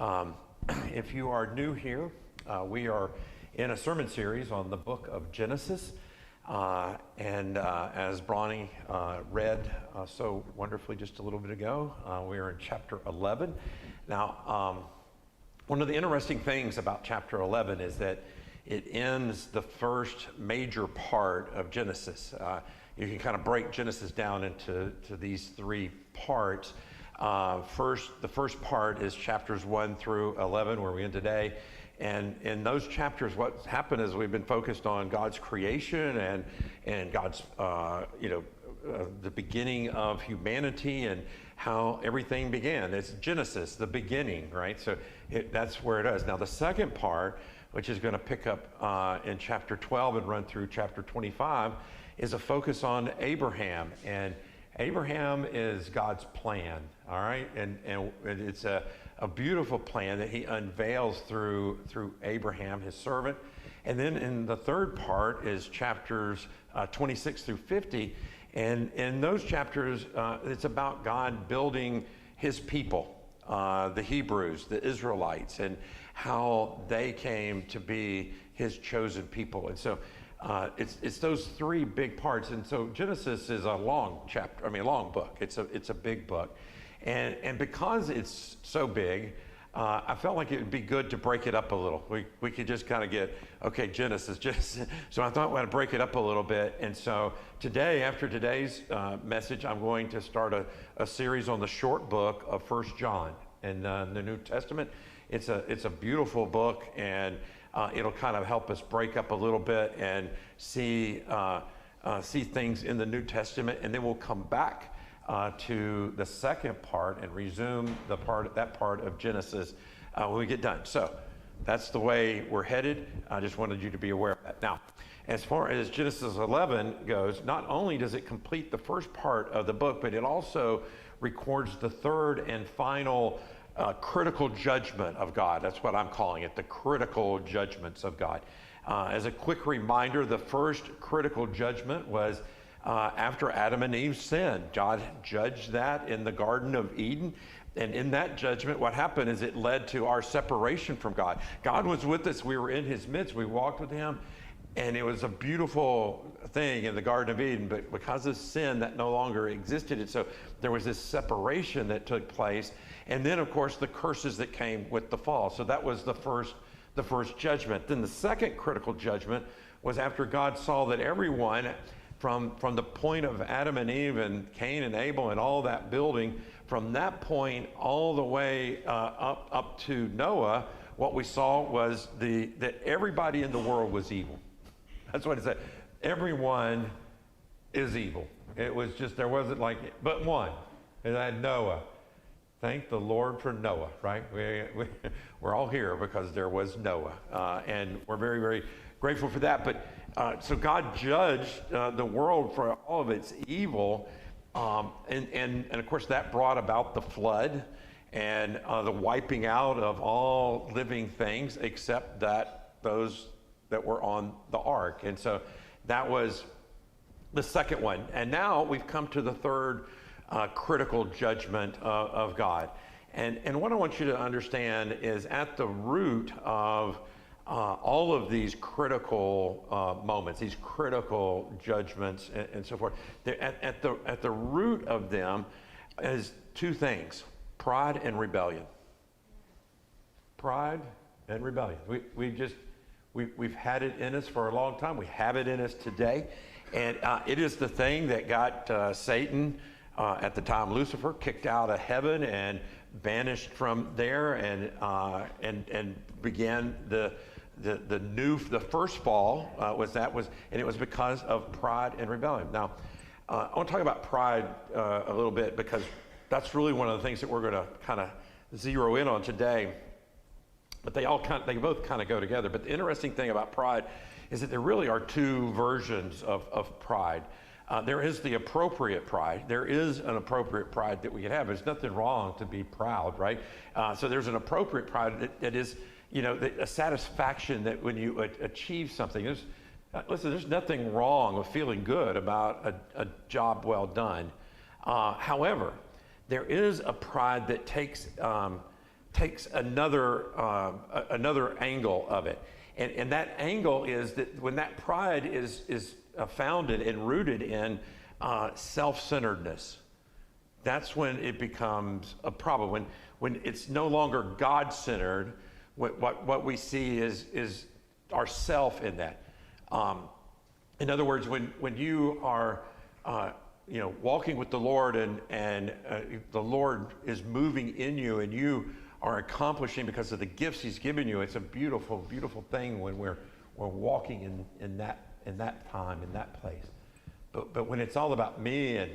Um, if you are new here, we are in a sermon series on the book of Genesis. And as Bronnie read so wonderfully just a little bit ago, we are in chapter 11. Now, one of the interesting things about chapter 11 is that it ends the first major part of Genesis. You can kind of break Genesis down into these three parts. The first part is chapters 1 through 11, where we end today. And in those chapters, what's happened is we've been focused on God's creation and God's, the beginning of humanity and how everything began. It's Genesis, the beginning, right? So that's where it is. Now, the second part, which is going to pick up in chapter 12 and run through chapter 25, is a focus on Abraham. And Abraham is God's plan, all right? And it's a beautiful plan that he unveils through Abraham, his servant. And then in the third part is chapters 26 through 50. And in those chapters, it's about God building his people, the Hebrews, the Israelites, and how they came to be his chosen people. And so it's those three big parts. And so Genesis is a long book. It's a big book. And because it's so big, I felt like it would be good to break it up a little. We could just kind of get, okay, Genesis. So I thought we'd break it up a little bit. And so today, after today's message, I'm going to start a series on the short book of 1 John in the New Testament. It's a beautiful book, and it'll kind of help us break up a little bit and see things in the New Testament, and then we'll come back to the second part and resume that part of Genesis when we get done. So that's the way we're headed. I just wanted you to be aware of that. Now, as far as Genesis 11 goes, not only does it complete the first part of the book, but it also records the third and final critical judgment of God. That's what I'm calling it, the critical judgments of God. As a quick reminder, the first critical judgment was after Adam and Eve sinned. God judged that in the Garden of Eden. And in that judgment, what happened is it led to our separation from God. God was with us. We were in his midst. We walked with him. And it was a beautiful thing in the Garden of Eden. But because of sin, that no longer existed. And so there was this separation that took place. And then, of course, the curses that came with the fall. So that was the first judgment. Then the second critical judgment was after God saw that everyone, from the point of Adam and Eve and Cain and Abel and all that building, from that point all the way up to Noah, what we saw was that everybody in the world was evil. That's what it said. Everyone is evil. It was just, there wasn't but one, and I had Noah. Thank the Lord for Noah, right? We're all here because there was Noah, and we're very, very grateful for that. But so God judged the world for all of its evil, and of course that brought about the flood and the wiping out of all living things except those that were on the ark. And so that was the second one. And now we've come to the third critical judgment of God. And what I want you to understand is at the root of all of these critical moments, these critical judgments and so forth, at the root of them is two things: pride and rebellion. Pride and rebellion. We've had it in us for a long time. We have it in us today. And it is the thing that got Satan, at the time Lucifer, kicked out of heaven and banished from there, and began the first fall and it was because of pride and rebellion. Now, I want to talk about pride a little bit, because that's really one of the things that we're going to kind of zero in on today. But they both kind of go together. But the interesting thing about pride is that there really are two versions of pride. There is the appropriate pride. There is an appropriate pride that we can have. There's nothing wrong to be proud, right? So there's an appropriate pride that is, a satisfaction that when you achieve something. There's nothing wrong with feeling good about a job well done. However, there is a pride that takes takes another angle of it. And that angle is that when that pride is founded and rooted in self-centeredness, that's when it becomes a problem. When it's no longer God-centered, what we see is ourself in that. In other words, when you are walking with the Lord and the Lord is moving in you and you are accomplishing because of the gifts He's given you, it's a beautiful, beautiful thing when we're walking in that time, in that place. But when it's all about me and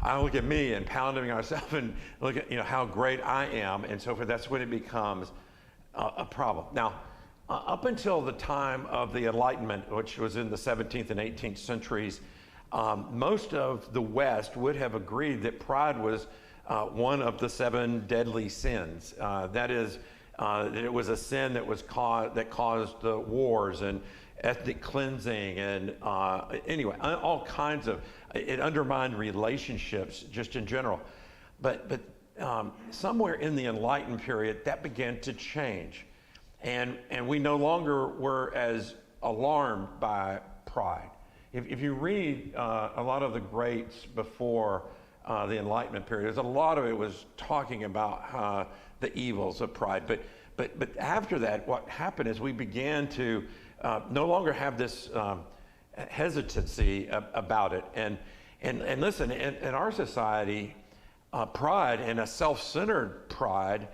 I look at me and pounding myself and look at how great I am and so forth, that's when it becomes a problem. Now, up until the time of the Enlightenment, which was in the 17th and 18th centuries, most of the West would have agreed that pride was one of the 7 deadly sins. That is, that it was a sin that caused wars and ethnic cleansing and anyway, all kinds of, it undermined relationships just in general. But somewhere in the Enlightenment period, that began to change. And we no longer were as alarmed by pride. If you read a lot of the greats before the Enlightenment period, a lot of it was talking about the evils of pride. But after that, what happened is we began to no longer have this hesitancy about it. And listen, in our society, pride and a self-centered pride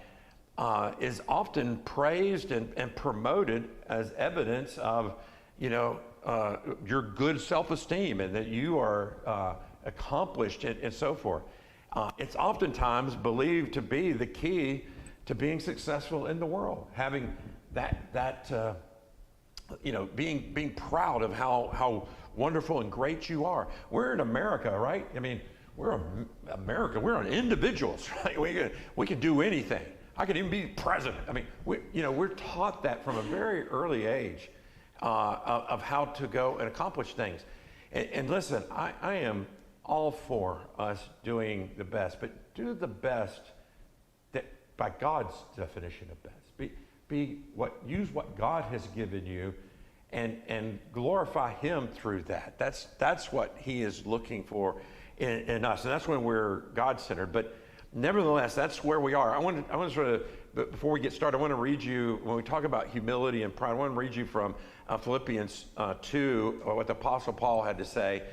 is often praised and promoted as evidence of, your good self-esteem and that you are accomplished and so forth. It's oftentimes believed to be the key to being successful in the world, having being proud of how wonderful and great you are. We're in America, right? I mean, we're America. We're individuals, right? We can do anything. I could even be president. I mean, we're taught that from a very early age of how to go and accomplish things. And listen, I am all for us doing the best, but do the best that by God's definition of best. Use what God has given you and glorify Him through that. That's what He is looking for in us, and that's when we're God-centered. But nevertheless, that's where we are. I want to sort of, before we get started, I want to read you, when we talk about humility and pride, I want to read you from Philippians 2, what the Apostle Paul had to say.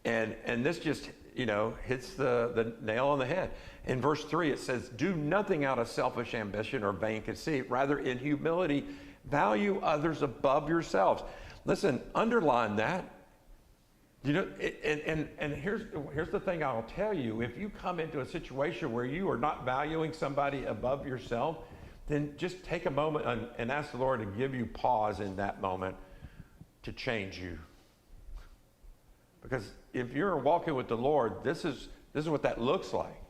And this just, hits the nail on the head. In verse 3, it says, "Do nothing out of selfish ambition or vain conceit. Rather, in humility, value others above yourselves." Listen, underline that. And here's the thing I'll tell you. If you come into a situation where you are not valuing somebody above yourself, then just take a moment and ask the Lord to give you pause in that moment to change you. Because if you're walking with the Lord, this is what that looks like.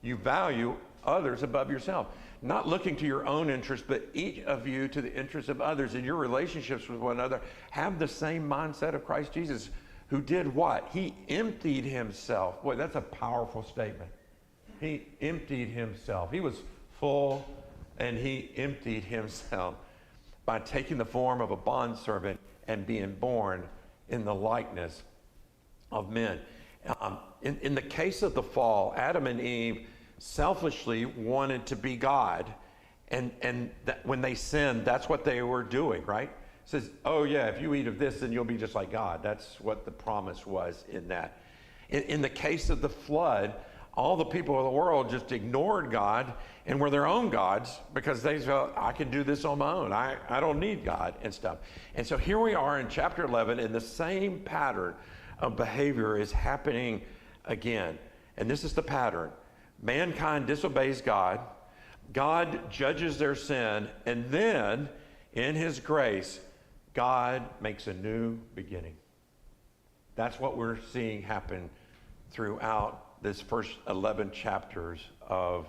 You value others above yourself. Not looking to your own interest, but each of you to the interest of others. In your relationships with one another, have the same mindset of Christ Jesus, who did what? He emptied Himself. Boy, that's a powerful statement. He emptied Himself. He was full, and He emptied Himself by taking the form of a bondservant and being born in the likeness of men. In the case of the fall, Adam and Eve selfishly wanted to be God, and when they sinned, that's what they were doing, right? It says, oh yeah, if you eat of this, then you'll be just like God. That's what the promise was in that. In the case of the flood, all the people of the world just ignored God and were their own gods because they felt, I can do this on my own. I don't need God and stuff. And so here we are in chapter 11, and the same pattern of behavior is happening again. And this is the pattern. Mankind disobeys God. God judges their sin. And then, in His grace, God makes a new beginning. That's what we're seeing happen throughout this first 11 chapters of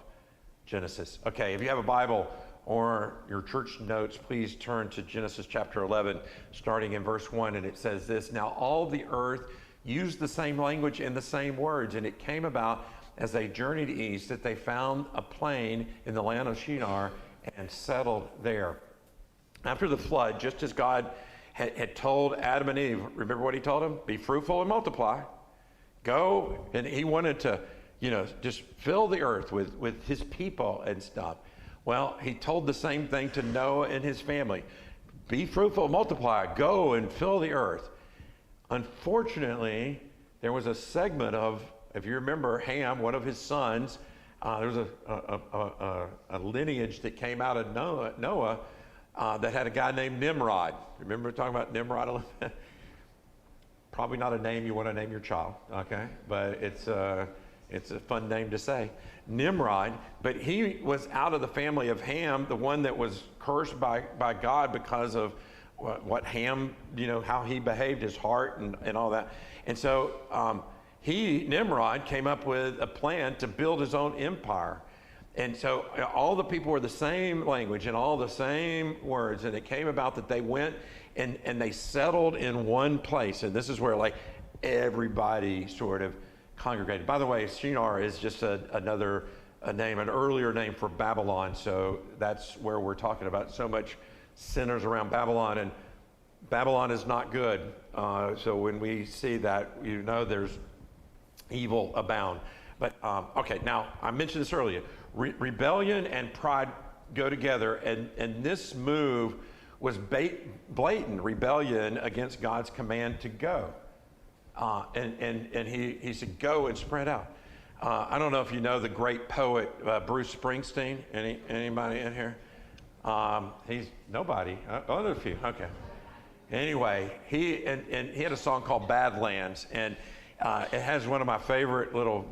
Genesis. Okay, if you have a Bible or your church notes, please turn to Genesis chapter 11, starting in verse 1, and it says this: "Now all the earth used the same language and the same words, and it came about as they journeyed east that they found a plain in the land of Shinar, and settled there. After the flood, just as God had told Adam and Eve, remember what he told them? Be fruitful and multiply. Go, and he wanted to, just fill the earth with his people and stuff. Well, he told the same thing to Noah and his family. Be fruitful and multiply. Go and fill the earth. Unfortunately, there was a segment of, if you remember Ham, one of his sons, there was a lineage that came out of Noah that had a guy named Nimrod. Remember talking about Nimrod a little bit? Probably not a name you want to name your child, okay? But it's a fun name to say. Nimrod, but he was out of the family of Ham, the one that was cursed by God because of what Ham, how he behaved, his heart and all that. And so Nimrod came up with a plan to build his own empire. And so all the people were the same language and all the same words. And it came about that they went and they settled in one place. And this is where everybody sort of congregated. By the way, Shinar is just another name, an earlier name for Babylon. So that's where we're talking about so much centers around Babylon. And Babylon is not good. So when we see that, there's evil abound. But, okay, now I mentioned this earlier. Rebellion and pride go together, and this move was blatant rebellion against God's command to go. And he said, go and spread out. I don't know if you know the great poet Bruce Springsteen. Anybody in here? He's nobody. Oh, a few. Okay. Anyway, he had a song called Badlands, and it has one of my favorite little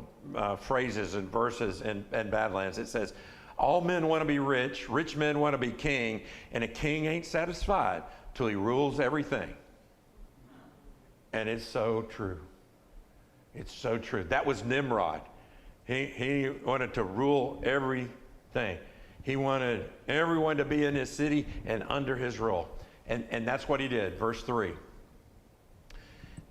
phrases and verses in Badlands. It says, all men want to be rich, rich men want to be king, and a king ain't satisfied till he rules everything. And it's so true. It's so true. That was Nimrod. He wanted to rule everything. He wanted everyone to be in his city and under his rule. And that's what he did. Verse 3.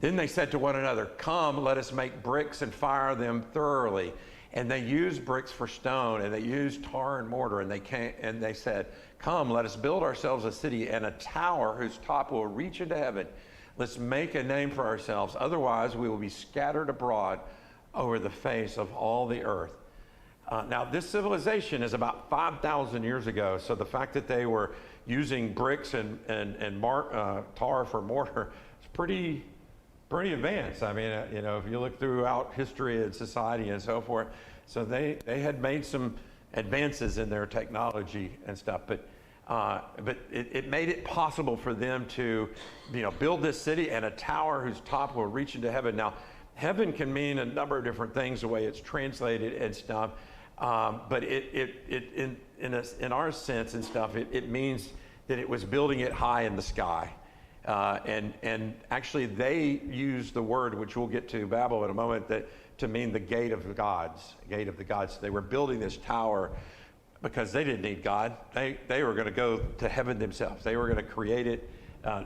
Then they said to one another, come, let us make bricks and fire them thoroughly. And they used bricks for stone, and they used tar and mortar, and they said, come, let us build ourselves a city and a tower whose top will reach into heaven. Let's make a name for ourselves. Otherwise, we will be scattered abroad over the face of all the earth. Now, this civilization is about 5,000 years ago. So the fact that they were using bricks and tar for mortar is pretty advanced. I mean, if you look throughout history and society and so forth, so they had made some advances in their technology and stuff, but it made it possible for them to, build this city and a tower whose top will reach into heaven. Now, heaven can mean a number of different things the way it's translated and stuff, but in our sense and stuff, it means that it was building it high in the sky. And actually they use the word, which we'll get to, Babel in a moment, to mean the gate of the gods. They were building this tower because they didn't need God. They were going to go to heaven themselves. They were going to create it,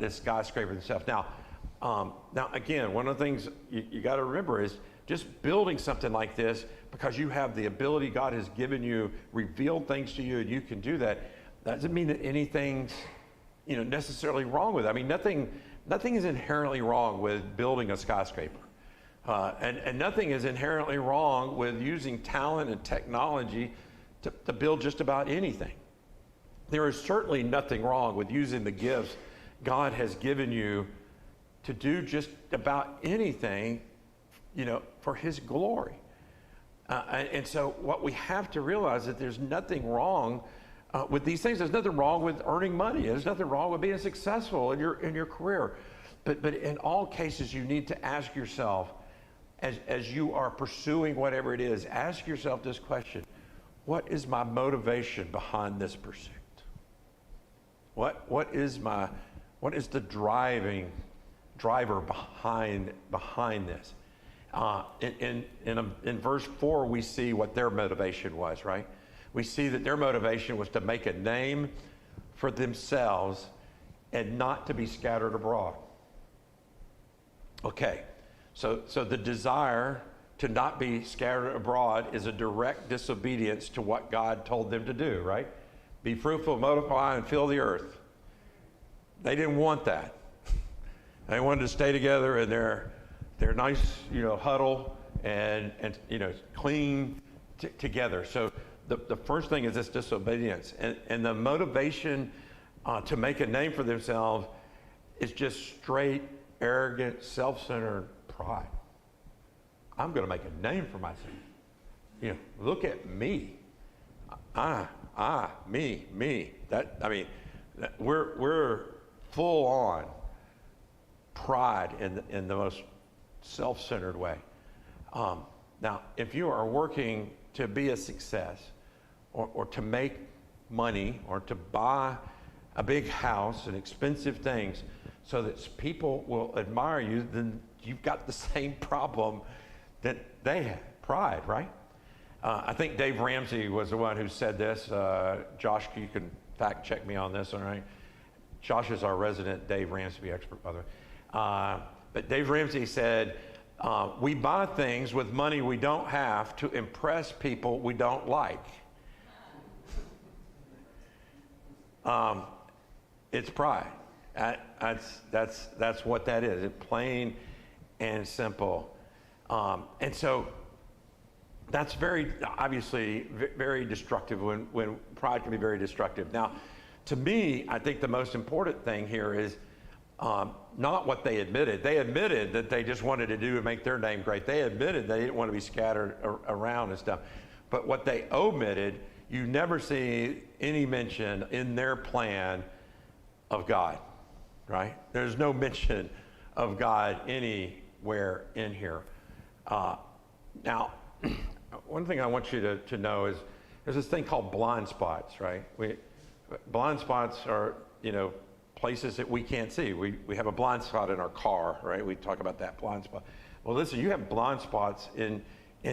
this skyscraper themselves. Now again, one of the things you got to remember is just building something like this because you have the ability God has given you, revealed things to you, and you can do that. Doesn't mean that anything's necessarily wrong with it. I mean, nothing is inherently wrong with building a skyscraper. And nothing is inherently wrong with using talent and technology to build just about anything. There is certainly nothing wrong with using the gifts God has given you to do just about anything, for his glory. And so what we have to realize is that there's nothing wrong with these things. There's nothing wrong with earning money. There's nothing wrong with being successful in your career. But in all cases, you need to ask yourself, as you are pursuing whatever it is, ask yourself this question: what is my motivation behind this pursuit? What is the driver behind this? In verse 4, we see what their motivation was, right? We see that their motivation was to make a name for themselves and not to be scattered abroad. Okay, so the desire to not be scattered abroad is a direct disobedience to what God told them to do, right? Be fruitful, multiply, and fill the earth. They didn't want that. They wanted to stay together in their nice, huddle and clean together. So the first thing is this disobedience. And the motivation to make a name for themselves is just straight, arrogant, self-centered pride. I'm going to make a name for myself. Look at me. Me. We're full on pride in the most self-centered way. Now, if you are working to be a success, or to make money, or to buy a big house and expensive things so that people will admire you, then you've got the same problem that they had, pride, right? I think Dave Ramsey was the one who said this. Josh, you can fact check me on this, all right? Josh is our resident Dave Ramsey expert, by the way. But Dave Ramsey said, we buy things with money we don't have to impress people we don't like. It's pride. That's what that is. It's plain and simple. And so that's very, obviously, very destructive when pride can be very destructive. Now, to me, I think the most important thing here is not what they admitted. They admitted that they just wanted to do to make their name great. They admitted they didn't want to be scattered around and stuff. But what they omitted, you never see any mention in their plan of God, right? There's no mention of God anywhere in here. Now, one thing I want you to know is there's this thing called blind spots, right? Blind spots are, places that we can't see. We have a blind spot in our car, right? We talk about that blind spot. Well, listen, you have blind spots in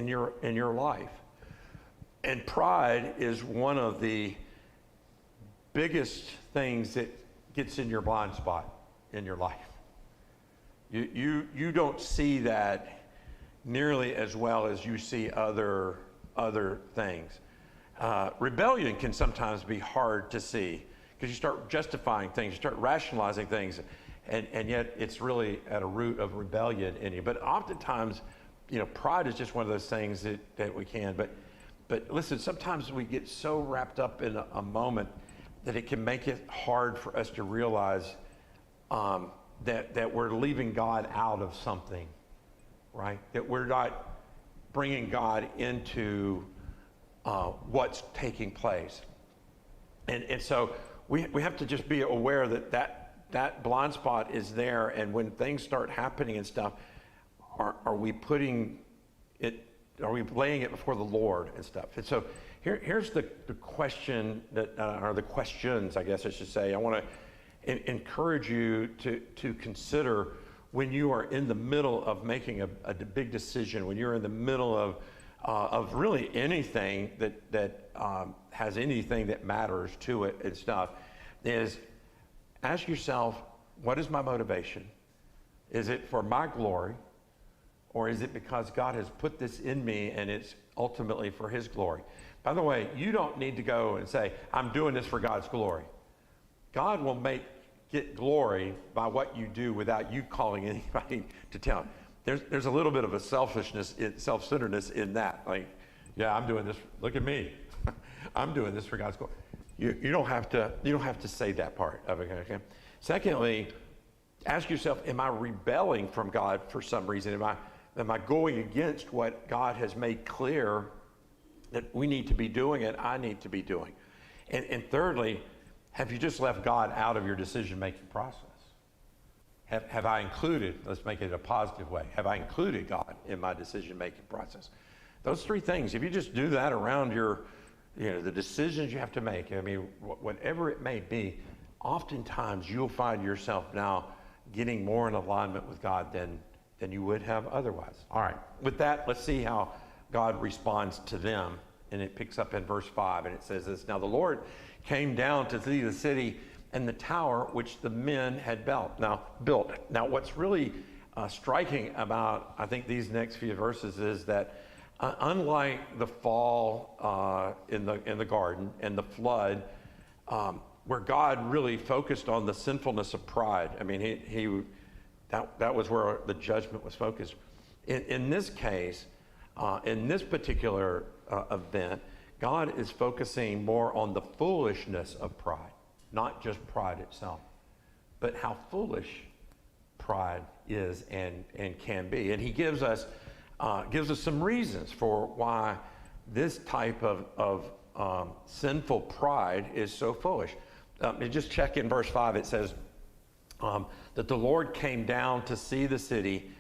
your life. And pride is one of the biggest things that gets in your blind spot in your life. You don't see that nearly as well as you see other things. Rebellion can sometimes be hard to see because you start justifying things, you start rationalizing things, and yet it's really at a root of rebellion in you. But oftentimes, pride is just one of those things that we can. But listen, sometimes we get so wrapped up in a moment that it can make it hard for us to realize that we're leaving God out of something, right? That we're not bringing God into what's taking place. And so we have to just be aware that blind spot is there, and when things start happening and stuff, are we putting it, are we laying it before the Lord and stuff? And so here's the question or the questions, I guess I should say. I want to encourage you to consider when you are in the middle of making a big decision, when you're in the middle of really anything that has anything that matters to it and stuff, is ask yourself, what is my motivation? Is it for my glory? Or is it because God has put this in me and it's ultimately for his glory? By the way, you don't need to go and say, I'm doing this for God's glory. God will get glory by what you do without you calling anybody to tell him. There's a little bit of a self-centeredness in that. Like, yeah, I'm doing this. Look at me. I'm doing this for God's glory. You don't have to say that part of it. Okay? Secondly, ask yourself, am I rebelling from God for some reason? Am I going against what God has made clear that we need to be doing and I need to be doing? And thirdly, have you just left God out of your decision-making process? Have I included, let's make it a positive way, have I included God in my decision-making process? Those three things, if you just do that around the decisions you have to make, I mean, whatever it may be, oftentimes you'll find yourself now getting more in alignment with God than you would have otherwise. All right, with that, let's see how God responds to them. And it picks up in verse 5, and it says this: Now the Lord came down to see the city and the tower which the men had built. Now, what's really striking about, I think, these next few verses is that unlike the fall in the garden and the flood, where God really focused on the sinfulness of pride. I mean, that was where the judgment was focused. In this case, in this particular event, God is focusing more on the foolishness of pride, not just pride itself, but how foolish pride is and can be. And he gives us some reasons for why this type of sinful pride is so foolish. And just check in verse 5, it says that the Lord came down to see the city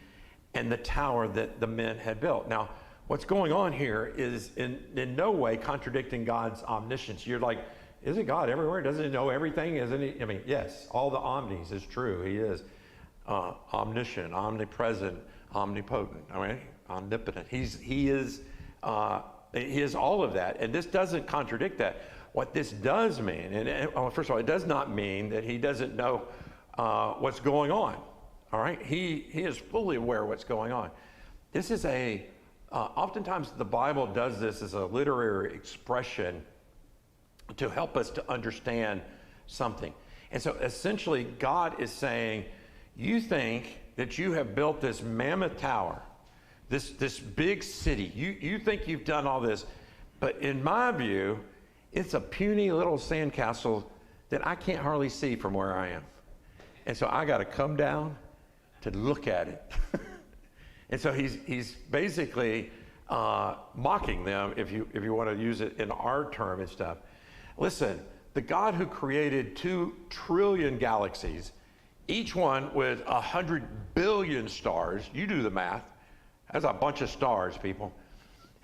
and the tower that the men had built. Now, what's going on here is in no way contradicting God's omniscience. You're like, isn't God everywhere? Doesn't he know everything? Isn't he? I mean, yes, all the omnis is true. He is omniscient, omnipresent, omnipotent, I mean, omnipotent. He is all of that. And this doesn't contradict that. What this does mean, first of all, it does not mean that he doesn't know what's going on. All right? He is fully aware of what's going on. This is oftentimes the Bible does this as a literary expression to help us to understand something. And so essentially God is saying, you think that you have built this mammoth tower, this big city. You think you've done all this, but in my view, it's a puny little sandcastle that I can't hardly see from where I am. And so I got to come down to look at it. And so he's basically mocking them, if you want to use it in our term and stuff. Listen, the God who created 2 trillion galaxies, each one with 100 billion stars, you do the math, that's a bunch of stars, people.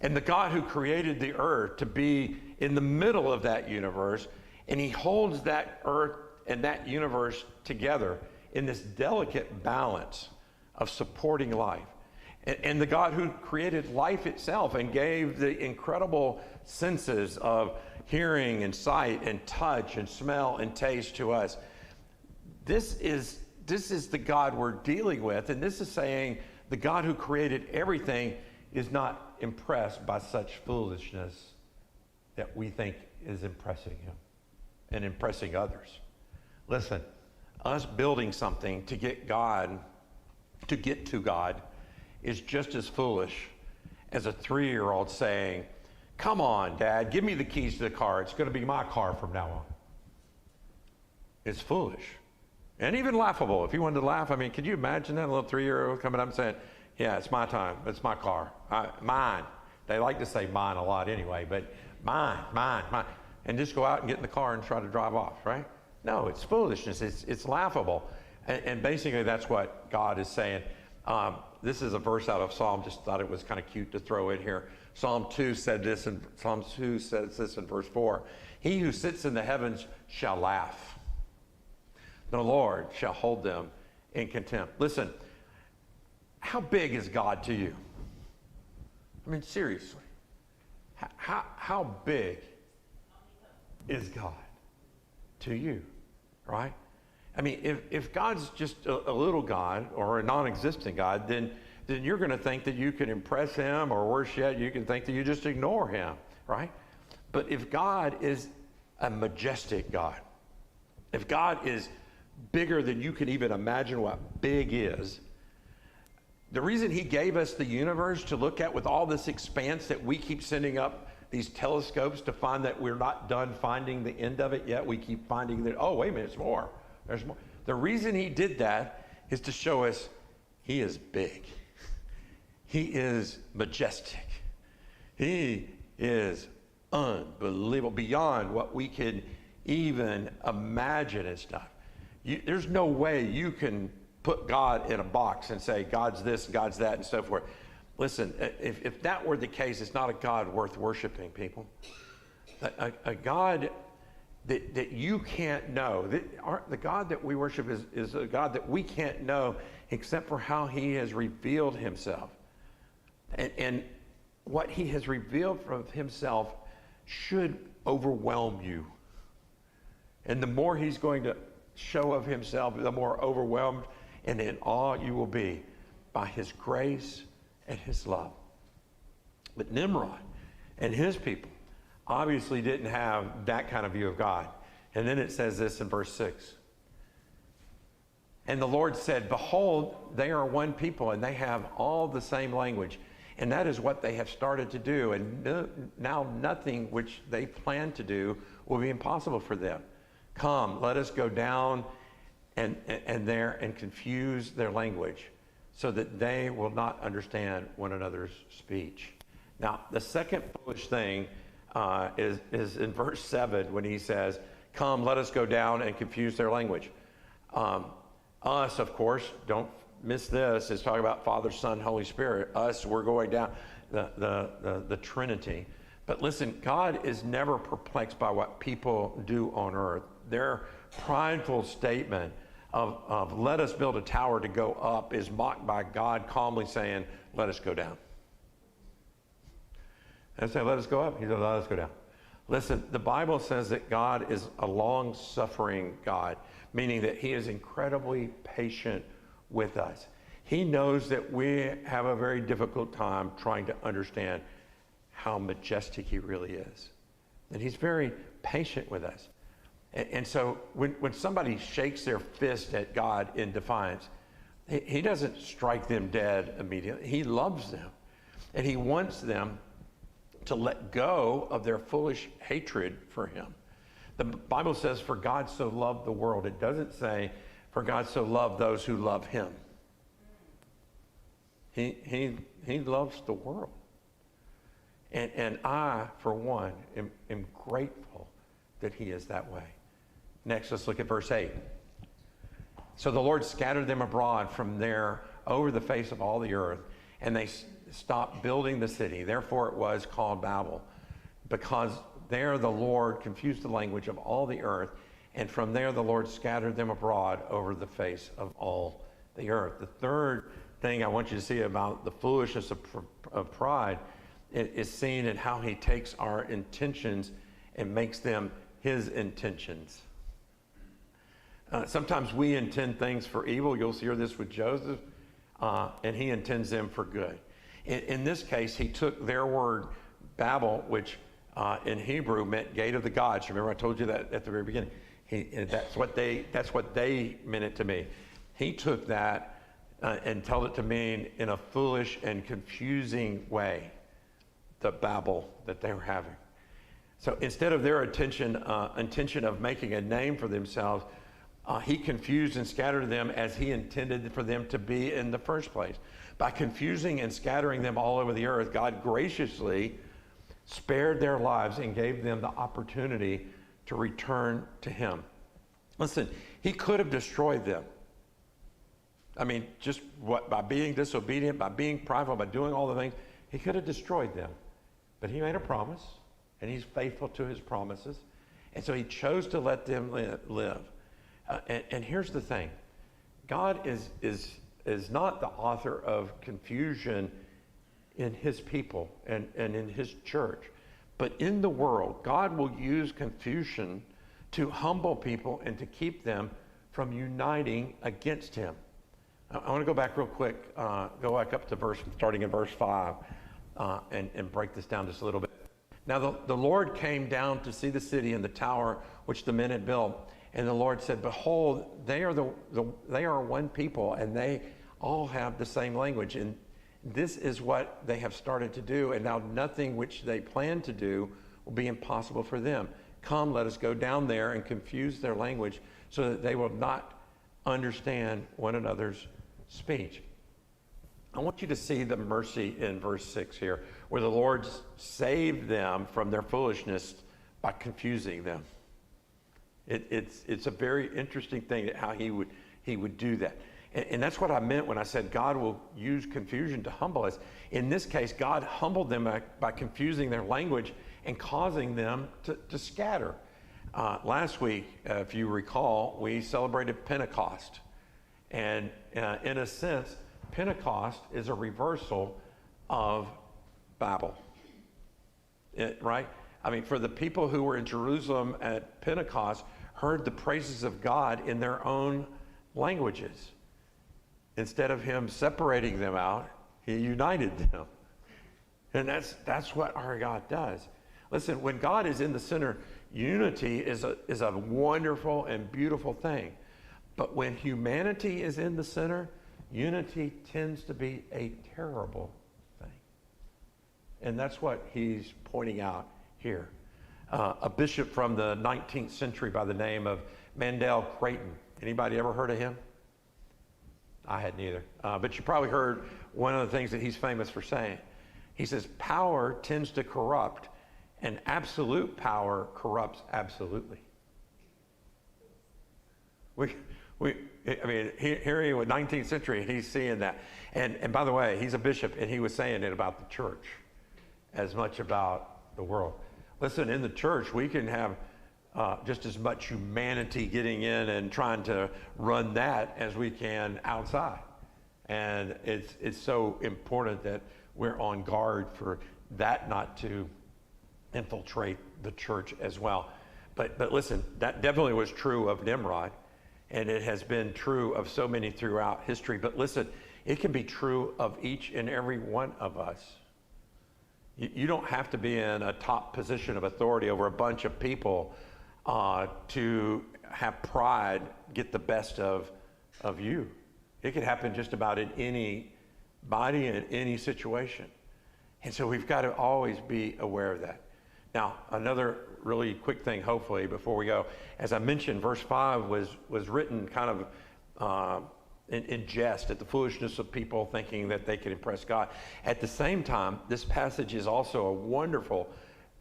And the God who created the earth to be in the middle of that universe, and he holds that earth and that universe together in this delicate balance of supporting life. And the God who created life itself and gave the incredible senses of hearing and sight and touch and smell and taste to us. This is the God we're dealing with, and this is saying the God who created everything is not impressed by such foolishness that we think is impressing him and impressing others. Listen, us building something to get to God is just as foolish as a 3-year-old saying, come on, Dad, give me the keys to the car. It's going to be my car from now on. It's foolish. And even laughable. If you wanted to laugh, I mean, could you imagine that little 3-year-old coming up and saying, yeah, it's my time. It's my car. Mine. They like to say mine a lot anyway, but mine. And just go out and get in the car and try to drive off, right? No, it's foolishness. It's laughable. And basically that's what God is saying. This is a verse out of Psalm, just thought it was kind of cute to throw in here. Psalm 2 says this in verse 4. He who sits in the heavens shall laugh. The Lord shall hold them in contempt. Listen, how big is God to you? I mean, seriously. How big is God to you, right? I mean, if God's just a little God or a non-existent God, then you're going to think that you can impress him, or worse yet, you can think that you just ignore him, right? But if God is a majestic God, if God is bigger than you can even imagine what big is, the reason he gave us the universe to look at with all this expanse that we keep sending up these telescopes to find that we're not done finding the end of it yet. We keep finding that, oh, wait a minute, there's more. There's more. The reason he did that is to show us he is big. He is majestic. He is unbelievable, beyond what we can even imagine and stuff. There's no way you can put God in a box and say, God's this, God's that, and so forth. Listen, if that were the case, it's not a God worth worshiping, people. A God that you can't know. The God that we worship is a God that we can't know except for how he has revealed himself. And what he has revealed from himself should overwhelm you. And the more he's going to show of himself, the more overwhelmed and in awe you will be by his grace and his love. But Nimrod and his people obviously didn't have that kind of view of God. And then it says this in verse 6. And the Lord said, behold, they are one people, and they have all the same language. And that is what they have started to do. And now nothing which they plan to do will be impossible for them. Come, let us go down and there and confuse their language, so that they will not understand one another's speech. Now, the second foolish thing is in verse 7 when he says, come, let us go down and confuse their language. Us, of course, don't miss this, is talking about Father, Son, Holy Spirit. Us, we're going down the Trinity. But listen, God is never perplexed by what people do on earth. Their prideful statement of let us build a tower to go up is mocked by God calmly saying, let us go down. And say, let us go up. He said, let us go down. Listen, the Bible says that God is a long-suffering God, meaning that he is incredibly patient with us. He knows that we have a very difficult time trying to understand how majestic he really is. And he's very patient with us. And so when somebody shakes their fist at God in defiance, he doesn't strike them dead immediately. He loves them. And he wants them to let go of their foolish hatred for him. The Bible says, for God so loved the world. It doesn't say, for God so loved those who love him. He loves the world. And I, for one, am grateful that he is that way. Next, let's look at verse 8. So the Lord scattered them abroad from there over the face of all the earth, and they stopped building the city. Therefore it was called Babel, because there the Lord confused the language of all the earth, and from there the Lord scattered them abroad over the face of all the earth. The third thing I want you to see about the foolishness of pride is seen in how he takes our intentions and makes them his intentions. Sometimes we intend things for evil. You'll hear this with Joseph, and he intends them for good. In this case, he took their word Babel, which in Hebrew meant gate of the gods. Remember, I told you that at the very beginning. That's what they meant it to mean. He took that and told it to mean in a foolish and confusing way, the Babel that they were having. So instead of their intention of making a name for themselves, he confused and scattered them as he intended for them to be in the first place. By confusing and scattering them all over the earth, God graciously spared their lives and gave them the opportunity to return to him. Listen, he could have destroyed them. I mean, just by being disobedient, by being prideful, by doing all the things, he could have destroyed them. But he made a promise, and he's faithful to his promises. And so he chose to let them live. And here's the thing. God is not the author of confusion in his people and in his church. But in the world, God will use confusion to humble people and to keep them from uniting against him. I want to go back real quick, go back up to starting in verse 5, and break this down just a little bit. Now the Lord came down to see the city and the tower which the men had built. And the Lord said, behold, they are one people, and they all have the same language. And this is what they have started to do. And now nothing which they plan to do will be impossible for them. Come, let us go down there and confuse their language so that they will not understand one another's speech. I want you to see the mercy in verse 6 here, where the Lord saved them from their foolishness by confusing them. It's a very interesting thing how he would do that. And that's what I meant when I said God will use confusion to humble us. In this case, God humbled them by confusing their language and causing them to scatter. Last week, if you recall, we celebrated Pentecost. And in a sense, Pentecost is a reversal of Babel. Right? I mean, for the people who were in Jerusalem at Pentecost, heard the praises of God in their own languages. Instead of him separating them out, he united them. And that's what our God does. Listen, when God is in the center, unity is a wonderful and beautiful thing. But when humanity is in the center, unity tends to be a terrible thing. And that's what he's pointing out here. A bishop from the 19th century by the name of Mandel Creighton. Anybody ever heard of him? I hadn't either. But you probably heard one of the things that he's famous for saying. He says, power tends to corrupt, and absolute power corrupts absolutely. Here he was, 19th century, he's seeing that. And by the way, he's a bishop, and he was saying it about the church as much about the world. Listen, in the church, we can have just as much humanity getting in and trying to run that as we can outside. And it's so important that we're on guard for that not to infiltrate the church as well. But listen, that definitely was true of Nimrod, and it has been true of so many throughout history. But listen, it can be true of each and every one of us. You don't have to be in a top position of authority over a bunch of people to have pride get the best of you. It can happen just about in any body and in any situation. And so we've got to always be aware of that. Now, another really quick thing, hopefully, before we go. As I mentioned, verse 5 was written kind of in jest at the foolishness of people thinking that they could impress God. At the same time, this passage is also a wonderful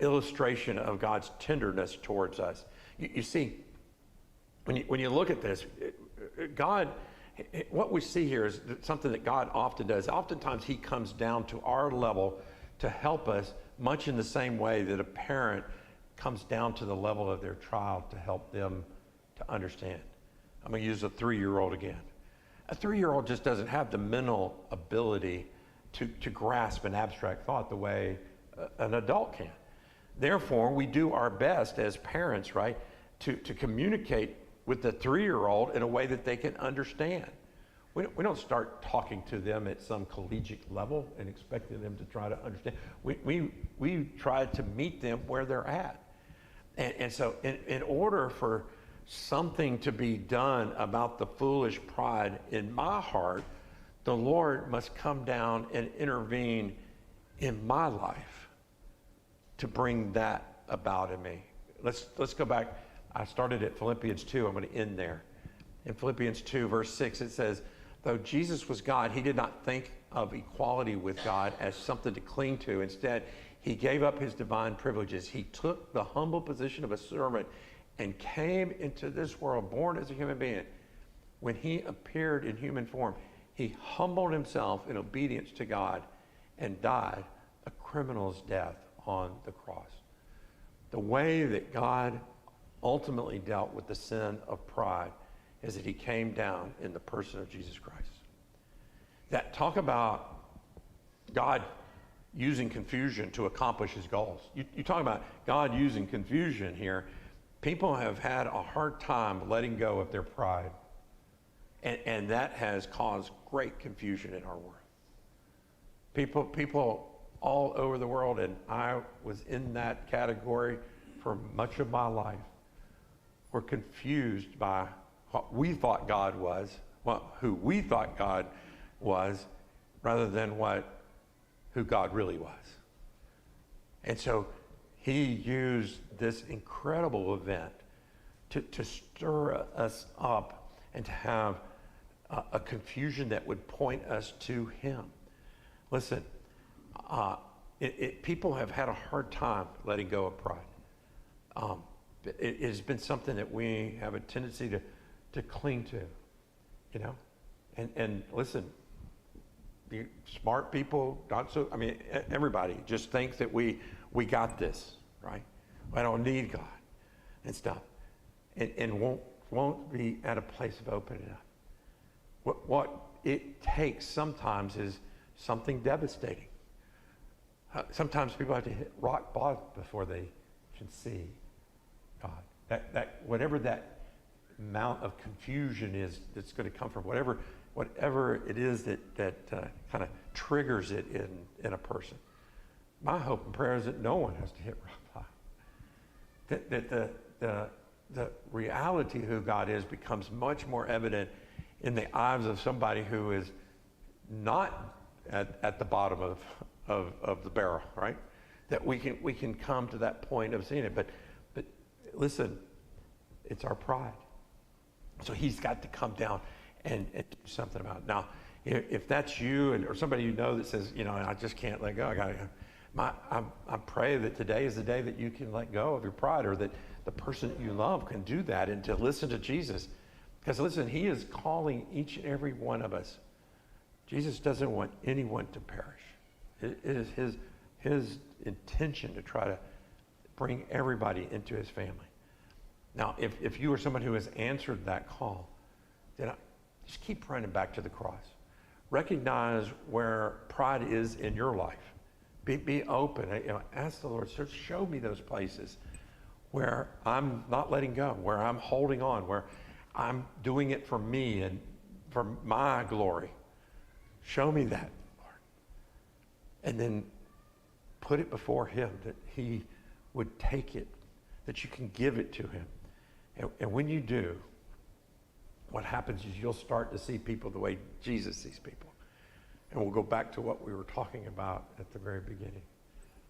illustration of God's tenderness towards us. You see, when you look at this, God, what we see here is something that God often does. Oftentimes he comes down to our level to help us, much in the same way that a parent comes down to the level of their child to help them to understand. I'm going to use a 3-year-old again. A 3-year-old just doesn't have the mental ability to grasp an abstract thought the way an adult can. Therefore, we do our best as parents, right, to communicate with the 3-year-old in a way that they can understand. We don't start talking to them at some collegiate level and expecting them to try to understand. We try to meet them where they're at. And so in order for something to be done about the foolish pride in my heart, the Lord must come down and intervene in my life to bring that about in me. Let's go back. I started at Philippians 2. I'm going to end there. In Philippians 2, verse 6, it says, though Jesus was God, he did not think of equality with God as something to cling to. Instead, he gave up his divine privileges. He took the humble position of a servant and came into this world, born as a human being. When he appeared in human form, he humbled himself in obedience to God and died a criminal's death on the cross. The way that God ultimately dealt with the sin of pride is that he came down in the person of Jesus Christ. That talk about God using confusion to accomplish his goals. You talk about God using confusion here. People have had a hard time letting go of their pride. And that has caused great confusion in our world. People all over the world, and I was in that category for much of my life, were confused by what we thought God was, who we thought God was, rather than who God really was. And so he used this incredible event to stir us up and to have a confusion that would point us to him. Listen, people have had a hard time letting go of pride. It has been something that we have a tendency to cling to, you know? And listen, the smart people, everybody just thinks that we got this, right? I don't need God and stuff. And won't be at a place of opening up. What it takes sometimes is something devastating. Sometimes people have to hit rock bottom before they can see God. That whatever that amount of confusion is that's going to come from, whatever it is that kind of triggers it in a person. My hope and prayer is that no one has to hit rock bottom. that the reality of who God is becomes much more evident in the eyes of somebody who is not at the bottom of the barrel, right? That we can come to that point of seeing it. But listen, it's our pride. So he's got to come down and do something about it. Now, if that's you or somebody you know that says, I just can't let go. I pray that today is the day that you can let go of your pride, or that the person that you love can do that, and to listen to Jesus. Because listen, he is calling each and every one of us. Jesus doesn't want anyone to perish. It is his intention to try to bring everybody into his family. Now, if you are someone who has answered that call, then just keep running back to the cross. Recognize where pride is in your life. Be open. Ask the Lord, show me those places where I'm not letting go, where I'm holding on, where I'm doing it for me and for my glory. Show me that, Lord. And then put it before him, that he would take it, that you can give it to him. And when you do, what happens is you'll start to see people the way Jesus sees people. And we'll go back to what we were talking about at the very beginning.